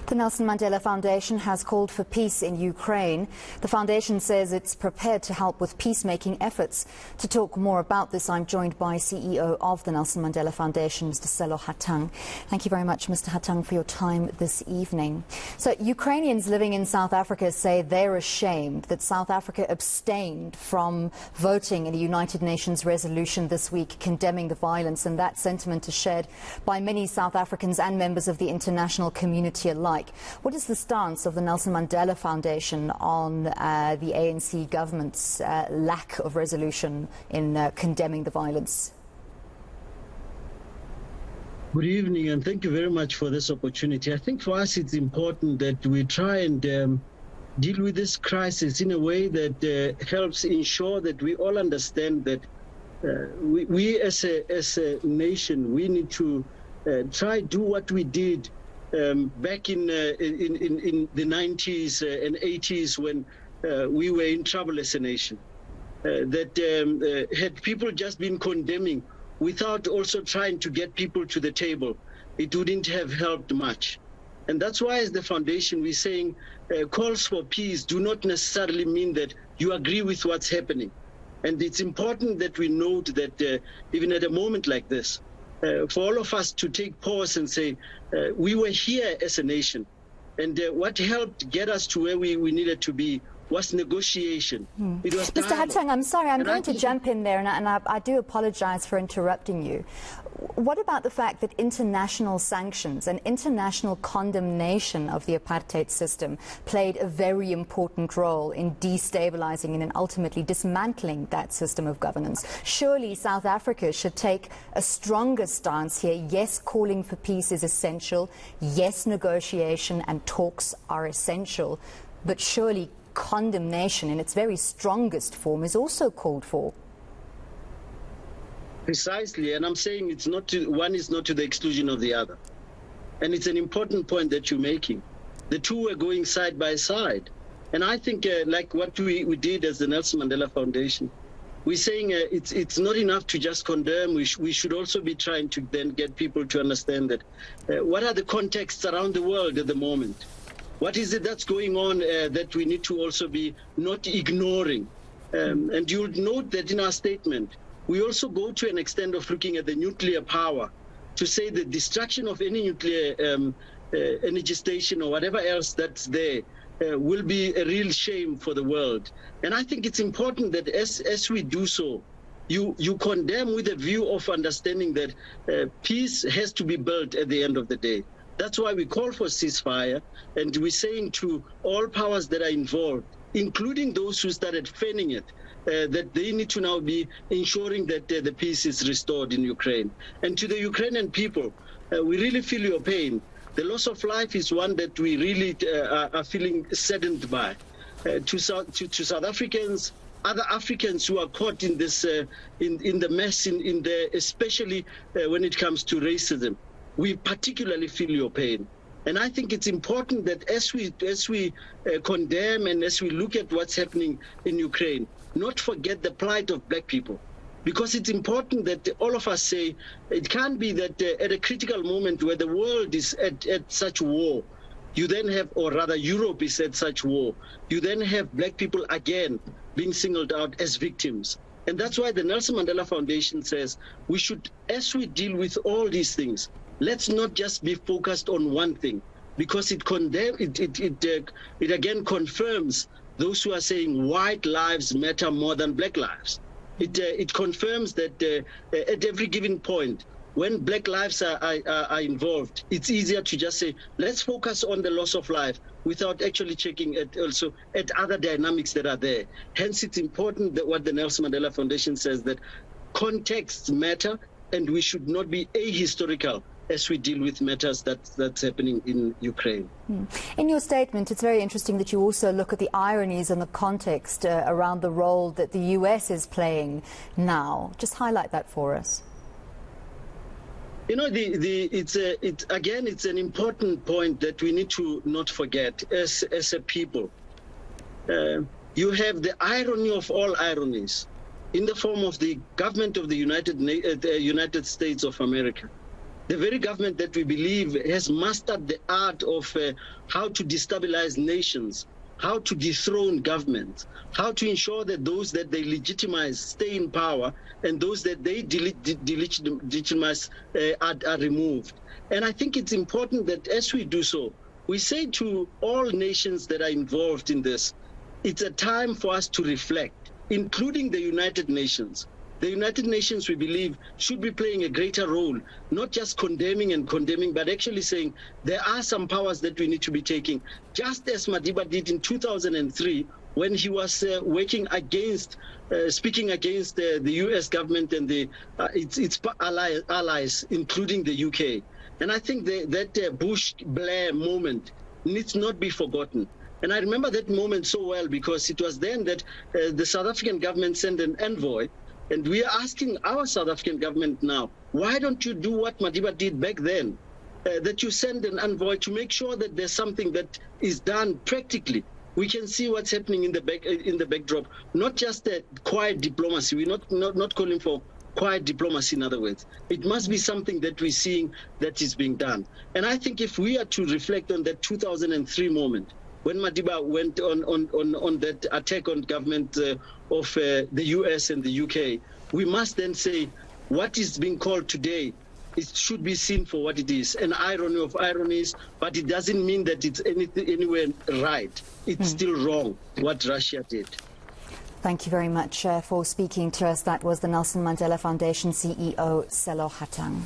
The Nelson Mandela Foundation has called for peace in Ukraine. The foundation says it's prepared to help with peacemaking efforts. To talk more about this, I'm joined by CEO of the Nelson Mandela Foundation, Mr. Sello Hantang. Thank you very much, Mr. Hattingh, for your time this evening. So, Ukrainians living in South Africa say they're ashamed that South Africa abstained from voting in a United Nations resolution this week condemning the violence, and that sentiment is shared by many South Africans and members of the international community alike. What is the stance of the Nelson Mandela Foundation on the ANC government's lack of resolution in condemning the violence? Good evening, and thank you very much for this opportunity. I think for us it's important that we try and deal with this crisis in a way that helps ensure that we all understand that we as a nation, we need to try do what we did back in the 90s and 80s when we were in trouble as a nation. Had people just been condemning without also trying to get people to the table, it wouldn't have helped much. And that's why as the foundation we're saying calls for peace do not necessarily mean that you agree with what's happening. And it's important that we note that even at a moment like this, for all of us to take pause and say, we were here as a nation, and what helped get us to where we needed to be was negotiation. It was Mr. Hattingh, I'm sorry, I'm going to jump in there, and I do apologize for interrupting you. What about the fact that international sanctions and international condemnation of the apartheid system played a very important role in destabilizing and ultimately dismantling that system of governance? Surely South Africa should take a stronger stance here. Yes, calling for peace is essential. Yes, negotiation and talks are essential. But surely condemnation in its very strongest form is also called for. Precisely, and I'm saying it's not one is not to the exclusion of the other. And it's an important point that you're making. The two are going side by side. And I think like what we did as the Nelson Mandela Foundation, we're saying it's not enough to just condemn. We should also be trying to then get people to understand that what are the contexts around the world at the moment? What is it that's going on that we need to also be not ignoring? And you'll note that in our statement, we also go to an extent of looking at the nuclear power to say the destruction of any nuclear energy station or whatever else that's there will be a real shame for the world. And I think it's important that as we do so, you condemn with a view of understanding that peace has to be built at the end of the day. That's why we call for ceasefire, and we're saying to all powers that are involved, including those who started fanning it, that they need to now be ensuring that the peace is restored in Ukraine. And to the Ukrainian people, we really feel your pain. The loss of life is one that we really are feeling saddened by. To South Africans, other Africans who are caught in this, in the mess, especially when it comes to racism, we particularly feel your pain. And I think it's important that as we condemn and as we look at what's happening in Ukraine, not forget the plight of black people. Because it's important that all of us say, it can't be that at a critical moment where the world is at such war, you then have, or rather Europe is at such war, you then have black people again being singled out as victims. And that's why the Nelson Mandela Foundation says we should, as we deal with all these things, let's not just be focused on one thing, because it again confirms those who are saying white lives matter more than black lives. It confirms that at every given point, when black lives are involved, it's easier to just say, let's focus on the loss of life without actually checking also at other dynamics that are there. Hence, it's important that what the Nelson Mandela Foundation says, that contexts matter, and we should not be ahistorical as we deal with matters that's happening in Ukraine. In your statement, it's very interesting that you also look at the ironies and the context around the role that the US is playing now. Just highlight that for us. You know, it's an important point that we need to not forget as a people. You have the irony of all ironies in the form of the government of the United States of America, the very government that we believe has mastered the art of how to destabilize nations, how to dethrone governments, how to ensure that those that they legitimize stay in power and those that they delegitimize are removed. And I think it's important that as we do so, we say to all nations that are involved in this, it's a time for us to reflect, including the United Nations. The United Nations, we believe, should be playing a greater role, not just condemning, but actually saying there are some powers that we need to be taking, just as Madiba did in 2003 when he was working against, speaking against the US government and its allies, including the UK. And I think that Bush-Blair moment needs not be forgotten. And I remember that moment so well because it was then that the South African government sent an envoy. And we are asking our South African government now, why don't you do what Madiba did back then? That you send an envoy to make sure that there's something that is done practically. We can see what's happening in the backdrop, not just a quiet diplomacy. We're not calling for quiet diplomacy, in other words. It must be something that we're seeing that is being done. And I think if we are to reflect on that 2003 moment, when Madiba went on that attack on government of the US and the UK, we must then say what is being called today, it should be seen for what it is, an irony of ironies, but it doesn't mean that it's anywhere right. It's still wrong what Russia did. Thank you very much for speaking to us. That was the Nelson Mandela Foundation CEO, Sello Hantang.